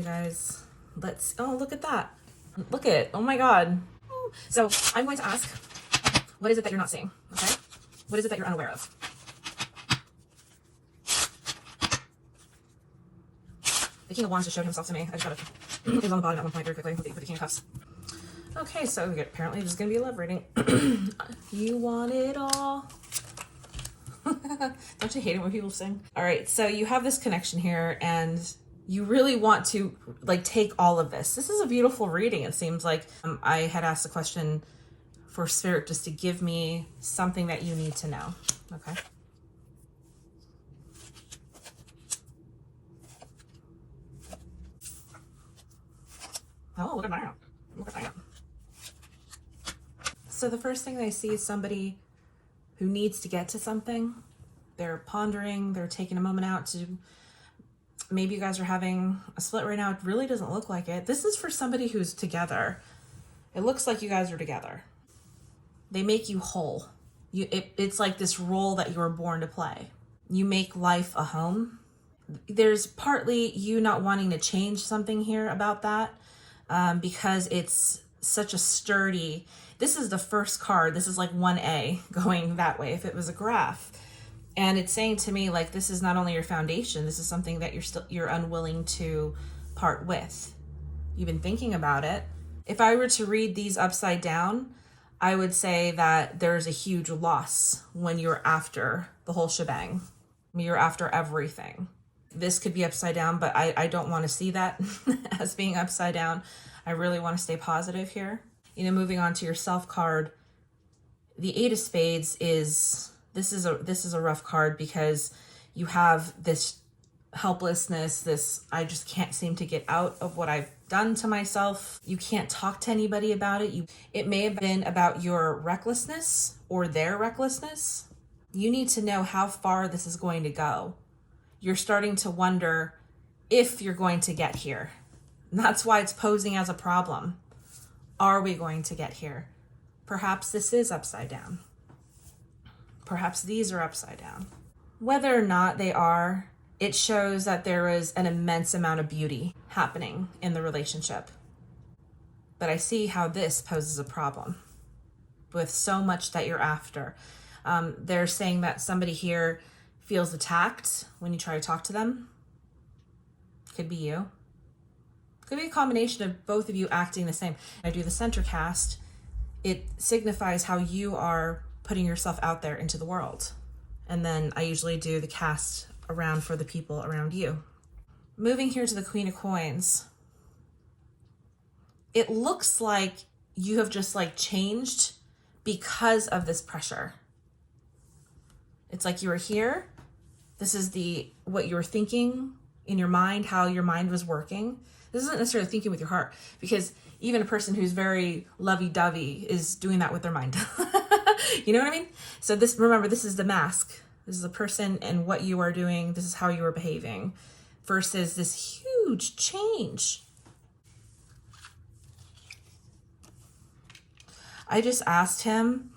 you guys. Oh, look at that. Look at it. Oh my God. So I'm going to ask, what is it that you're not seeing? Okay. What is it that you're unaware of? The King of Wands just showed himself to me. I just got to, it was on the bottom at one point very quickly with the King of Cups. Okay, so apparently this is going to be a love reading. You want it all. Don't you hate it when people sing? All right, so you have this connection here and you really want to like take all of this. This is a beautiful reading. It seems like I had asked a question for Spirit just to give me something that you need to know. Okay. Oh, look at that. Look at that. So the first thing I see is somebody who needs to get to something. They're pondering, they're taking a moment out to, maybe you guys are having a split right now. It really doesn't look like it. This is for somebody who's together. It looks like you guys are together. They make you whole. It's like this role that you were born to play. You make life a home. There's partly you not wanting to change something here about that because it's such a sturdy, this is the first card. This is like 1A going that way if it was a graph. And it's saying to me, like, this is not only your foundation, this is something that you're unwilling to part with. You've been thinking about it. If I were to read these upside down, I would say that there's a huge loss when you're after the whole shebang. You're after everything. This could be upside down, but I don't want to see that as being upside down. I really want to stay positive here. You know, moving on to your self card, the 8 of Spades is, this is a rough card because you have this helplessness, this, I just can't seem to get out of what I've done to myself. You can't talk to anybody about it. It may have been about your recklessness or their recklessness. You need to know how far this is going to go. You're starting to wonder if you're going to get here. And that's why it's posing as a problem. Are we going to get here? Perhaps this is upside down. Perhaps these are upside down. Whether or not they are, it shows that there is an immense amount of beauty happening in the relationship. But I see how this poses a problem with so much that you're after. They're saying that somebody here feels attacked when you try to talk to them. Could be you. Could be a combination of both of you acting the same. I do the center cast. It signifies how you are putting yourself out there into the world. And then I usually do the cast around for the people around you. Moving here to the Queen of Coins. It looks like you have just like changed because of this pressure. It's like you were here. This is what you were thinking in your mind, how your mind was working. This isn't necessarily thinking with your heart, because even a person who's very lovey-dovey is doing that with their mind. You know what I mean? So remember, this is the mask. This is a person and what you are doing. This is how you are behaving versus this huge change. I just asked him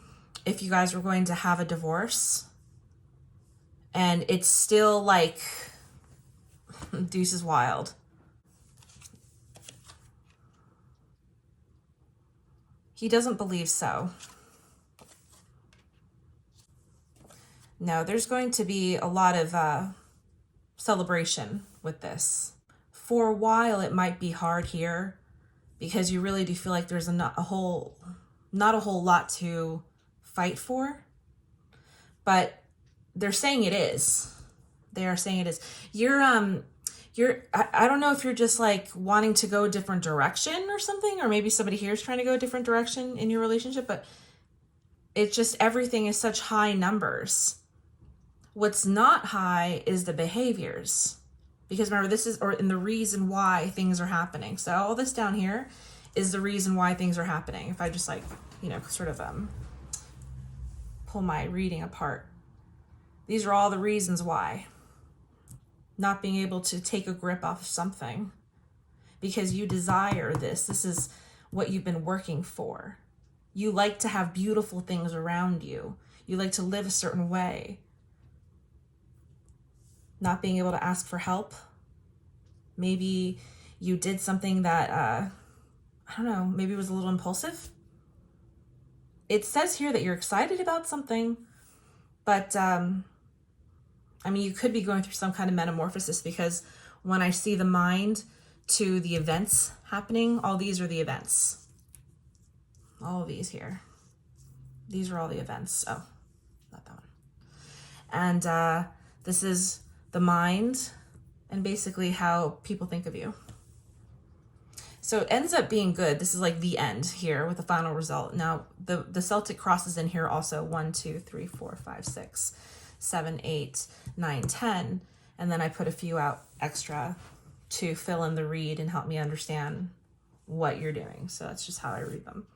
if you guys were going to have a divorce. And it's still like, deuce is wild. He doesn't believe so. No, there's going to be a lot of celebration with this. For a while, it might be hard here because you really do feel like there's not a whole lot to fight for. But they're saying it is. They are saying it is. I don't know if you're just like wanting to go a different direction or something, or maybe somebody here is trying to go a different direction in your relationship, but it's just everything is such high numbers. What's not high is the behaviors, because remember, this is, in the reason why things are happening. So all this down here is the reason why things are happening. If I just like, sort of pull my reading apart. These are all the reasons why. Not being able to take a grip off of something because you desire this. This is what you've been working for. You like to have beautiful things around you. You like to live a certain way. Not being able to ask for help. Maybe you did something that, I don't know, maybe was a little impulsive. It says here that you're excited about something, but, I mean, you could be going through some kind of metamorphosis, because when I see the mind to the events happening, all these are the events. All of these here. These are all the events. Oh, not that one. And this is the mind and basically how people think of you. So it ends up being good. This is like the end here with the final result. Now, the Celtic crosses in here also. 1, 2, 3, 4, 5, 6, 7, 8, 9, 10. And then I put a few out extra to fill in the read and help me understand what you're doing. So that's just how I read them.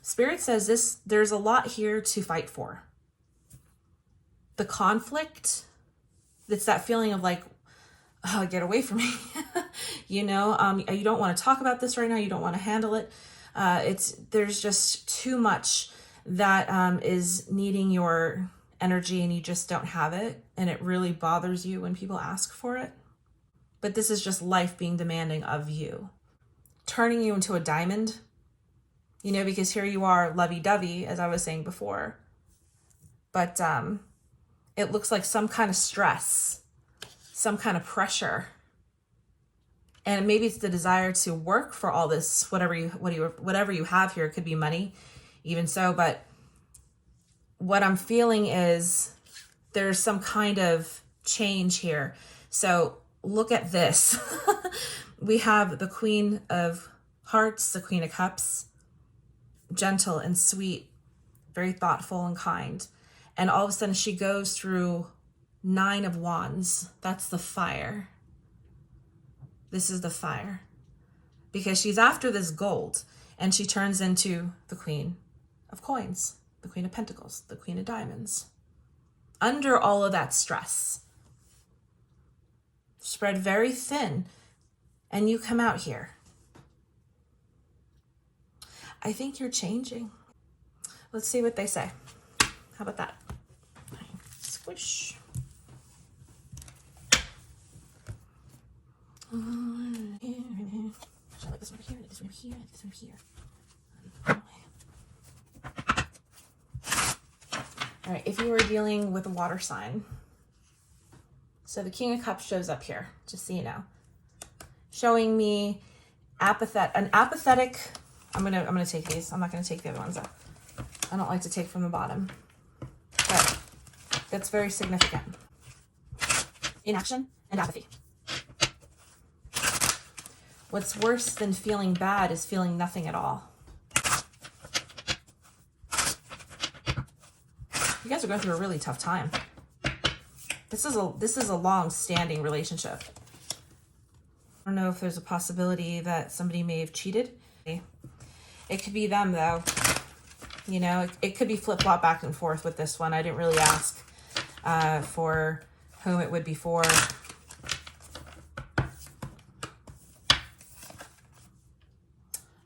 Spirit says there's a lot here to fight for. The conflict, it's that feeling of like, oh, get away from me. You know, you don't want to talk about this right now. You don't want to handle it. There's just too much that is needing your energy, and you just don't have it. And it really bothers you when people ask for it. But this is just life being demanding of you, turning you into a diamond, you know, because here you are lovey-dovey, as I was saying before. But it looks like some kind of stress, some kind of pressure. And maybe it's the desire to work for all this, whatever you have here. It could be money, even so. But what I'm feeling is there's some kind of change here. So look at this. We have the Queen of Hearts, the Queen of Cups, gentle and sweet, very thoughtful and kind. And all of a sudden she goes through 9 of Wands. That's the fire. This is the fire. Because she's after this gold, and she turns into the Queen of Coins, the Queen of Pentacles, the Queen of Diamonds. Under all of that stress, spread very thin, and you come out here. I think you're changing. Let's see what they say. How about that? Squish. Should I like this one here? This one here? This one here? All right, if you were dealing with a water sign, so the King of Cups shows up here, just so you know, showing me an apathetic. I'm gonna take these. I'm not gonna take the other ones out. I don't like to take from the bottom, but that's very significant. Inaction and apathy. What's worse than feeling bad is feeling nothing at all. You guys are going through a really tough time. This is a long-standing relationship. I don't know if there's a possibility that somebody may have cheated. It could be them, though. You know, it could be flip-flop back and forth with this one. I didn't really ask for whom it would be for.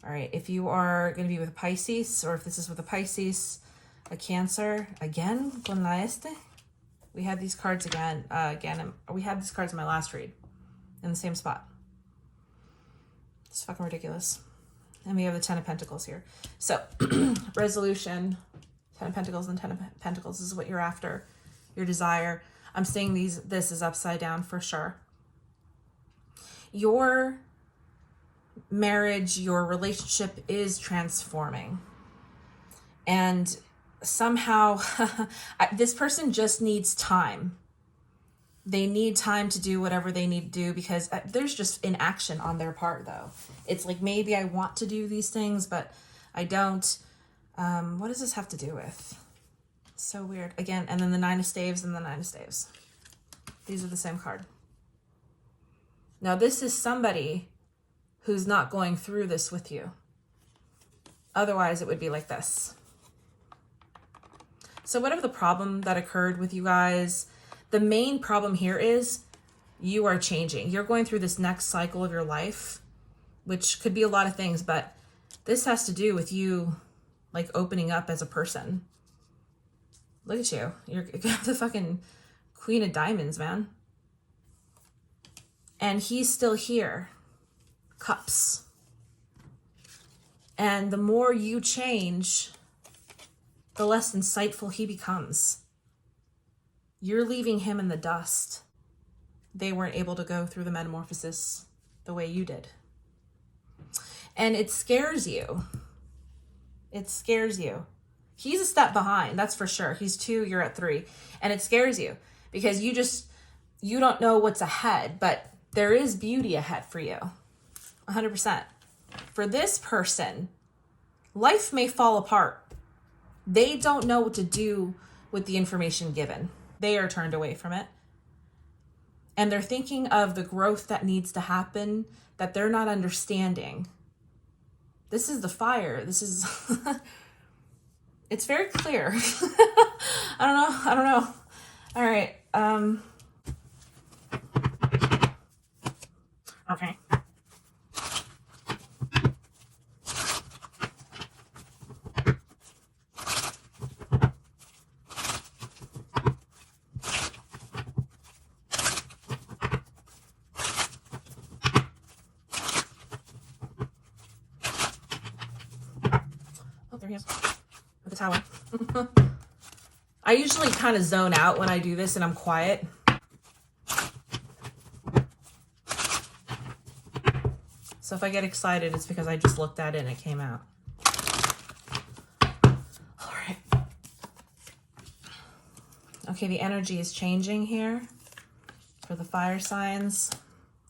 All right, if you are going to be with a Pisces, or if this is with a Pisces, a Cancer, again, con la este. We had these cards again, we had these cards in my last read in the same spot. It's fucking ridiculous. And we have the 10 of Pentacles here. So, resolution, 10 of Pentacles and 10 of Pentacles is what you're after, your desire. I'm seeing this is upside down for sure. Your marriage, your relationship is transforming. And somehow, this person just needs time. They need time to do whatever they need to do, because there's just inaction on their part, though. It's like, maybe I want to do these things, but I don't. What does this have to do with? So weird. Again, and then the 9 of Staves and the 9 of Staves. These are the same card. Now, this is somebody who's not going through this with you. Otherwise, it would be like this. So whatever the problem that occurred with you guys, the main problem here is you are changing. You're going through this next cycle of your life, which could be a lot of things, but this has to do with you, like, opening up as a person. Look at you. You're the fucking Queen of Diamonds, man. And he's still here. Cups. And the more you change, the less insightful he becomes. You're leaving him in the dust. They weren't able to go through the metamorphosis the way you did. And it scares you. It scares you. He's a step behind, that's for sure. He's 2, you're at 3. And it scares you because you don't know what's ahead, but there is beauty ahead for you. 100%. For this person, life may fall apart. They don't know what to do with the information given. They are turned away from it. And they're thinking of the growth that needs to happen that they're not understanding. This is the fire. This is... It's very clear. I don't know. All right. Okay. Oh, there he is. With the towel. I usually kind of zone out when I do this and I'm quiet. So if I get excited, it's because I just looked at it and it came out. All right. Okay, the energy is changing here for the fire signs.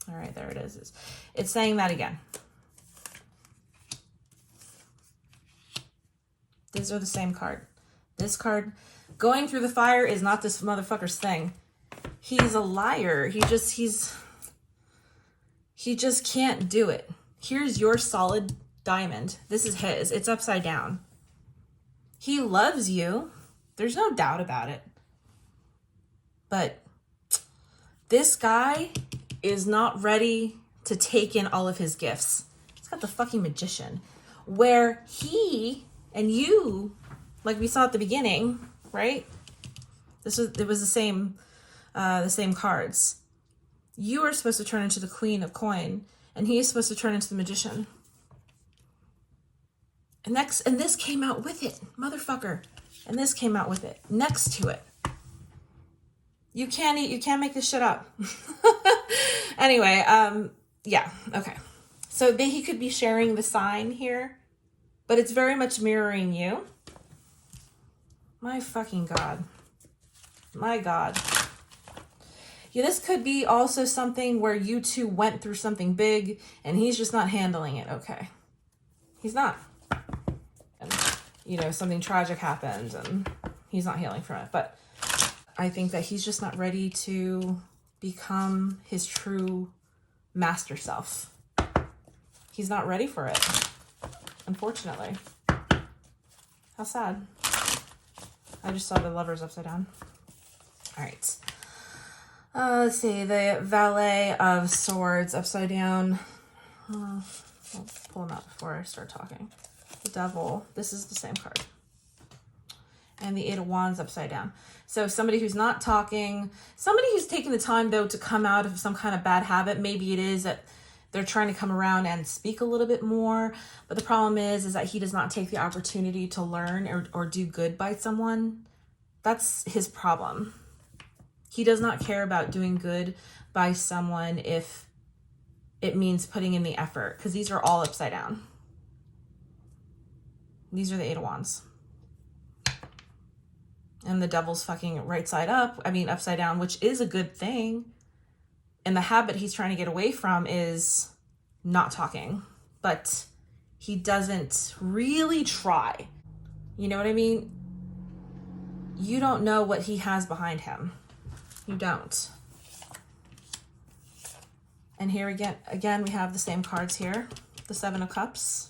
All right, there it is. It's saying that again. These are the same card. This card, going through the fire is not this motherfucker's thing. He's a liar. He just can't do it. Here's your solid diamond. This is his. It's upside down. He loves you. There's no doubt about it. But this guy is not ready to take in all of his gifts. He's got the fucking Magician. Where he and you, like we saw at the beginning, right? It was the same cards. You are supposed to turn into the Queen of Coin, and he is supposed to turn into the Magician. And this came out with it, motherfucker. And this came out with it, next to it. You can't make this shit up. Anyway, yeah, okay. So he could be sharing the sign here, but it's very much mirroring you. My fucking God. My God. Yeah, this could be also something where you two went through something big and he's just not handling it okay. He's not. And, something tragic happened and he's not healing from it. But I think that he's just not ready to become his true master self. He's not ready for it, unfortunately. How sad. I just saw the Lovers upside down. All right. Let's see, the Valet of Swords upside down. I'll pull them out before I start talking. The Devil, this is the same card. And the Eight of Wands upside down. So somebody who's not talking, somebody who's taking the time though to come out of some kind of bad habit. Maybe it is that they're trying to come around and speak a little bit more. But the problem is that he does not take the opportunity to learn or do good by someone. That's his problem. He does not care about doing good by someone if it means putting in the effort, because these are all upside down. These are the Eight of Wands. And the Devil's fucking right side up, upside down, which is a good thing. And the habit he's trying to get away from is not talking. But he doesn't really try. You know what I mean? You don't know what he has behind him. You don't. And here again, we have the same cards here. The Seven of Cups.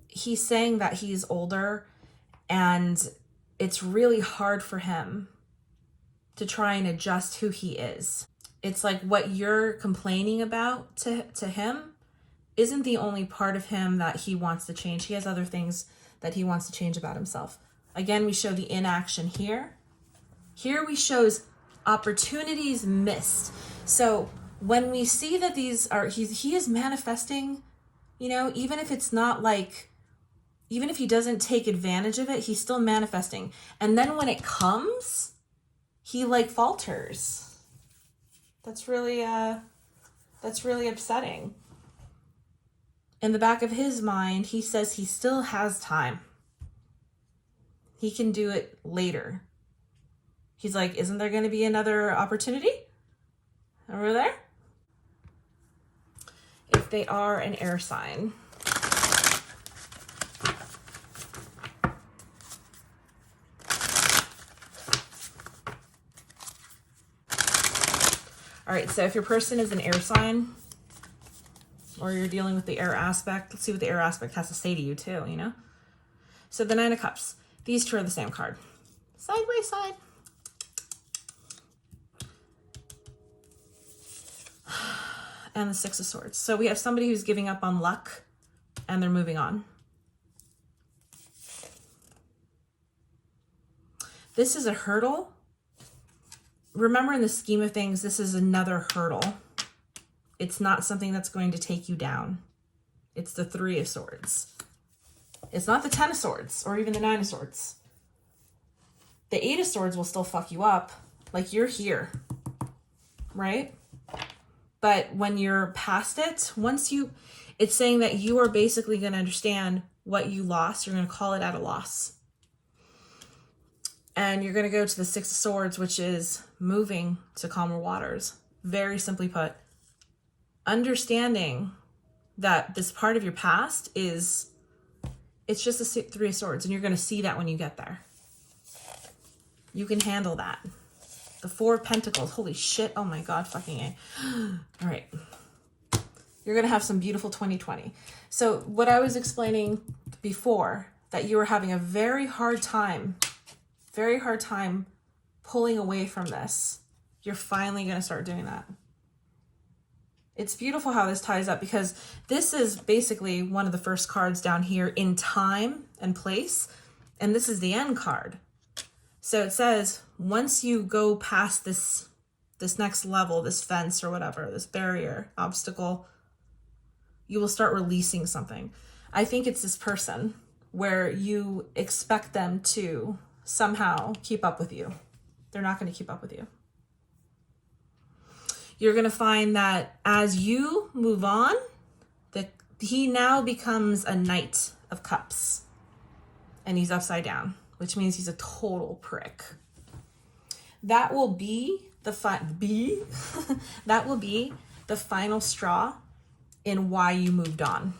He's saying that he's older and it's really hard for him to try and adjust who he is. It's like what you're complaining about to him isn't the only part of him that he wants to change. He has other things that he wants to change about himself. Again, we show the inaction here. Here we shows opportunities missed. So when we see that these are, he is manifesting, you know, even if it's not like, even if he doesn't take advantage of it, he's still manifesting. And then when it comes, he like falters. That's really upsetting. In the back of his mind, he says he still has time. He can do it later. He's like, isn't there going to be another opportunity over there? If they are an air sign. All right, so if your person is an air sign, or you're dealing with the air aspect, let's see what the air aspect has to say to you too, you know? So the Nine of Cups, these two are the same card. Side by side. And the Six of Swords. So we have somebody who's giving up on luck and they're moving on. This is a hurdle. Remember, in the scheme of things, this is another hurdle. It's not something that's going to take you down. It's the Three of Swords. It's not the Ten of Swords or even the Nine of Swords. The Eight of Swords will still fuck you up. Like, you're here, right? But when you're past it, it's saying that you are basically going to understand what you lost. You're going to call it at a loss. And you're going to go to the Six of Swords, which is moving to calmer waters. Very simply put, understanding that this part of your past it's just a Three of Swords, and you're going to see that when you get there. You can handle that. The Four of Pentacles. Holy shit. Oh my God, fucking A. All right. You're going to have some beautiful 2020. So what I was explaining before, that you were having a very hard time pulling away from this, you're finally going to start doing that. It's beautiful how this ties up, because this is basically one of the first cards down here in time and place. And this is the end card. So it says, once you go past this next level, this fence or whatever, this barrier, obstacle, you will start releasing something. I think it's this person where you expect them to somehow keep up with you. They're not going to keep up with you. You're going to find that as you move on, that he now becomes a Knight of Cups. And he's upside down, which means he's a total prick. That will be the final straw in why you moved on.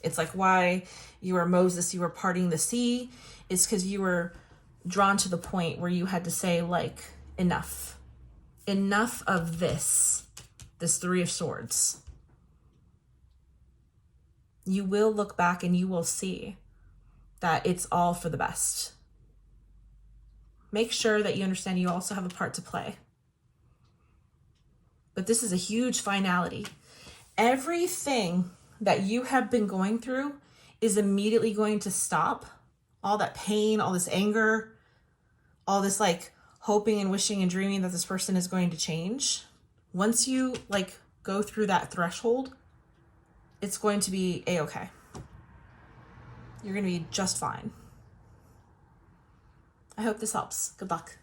It's like why you were Moses, you were parting the sea. It's because you were drawn to the point where you had to say, like, enough of this Three of Swords. You will look back and you will see that it's all for the best. Make sure that you understand you also have a part to play. But this is a huge finality. Everything that you have been going through is immediately going to stop. All that pain, all this anger, all this like hoping and wishing and dreaming that this person is going to change. Once you like go through that threshold, it's going to be a-okay. You're going to be just fine. I hope this helps. Good luck.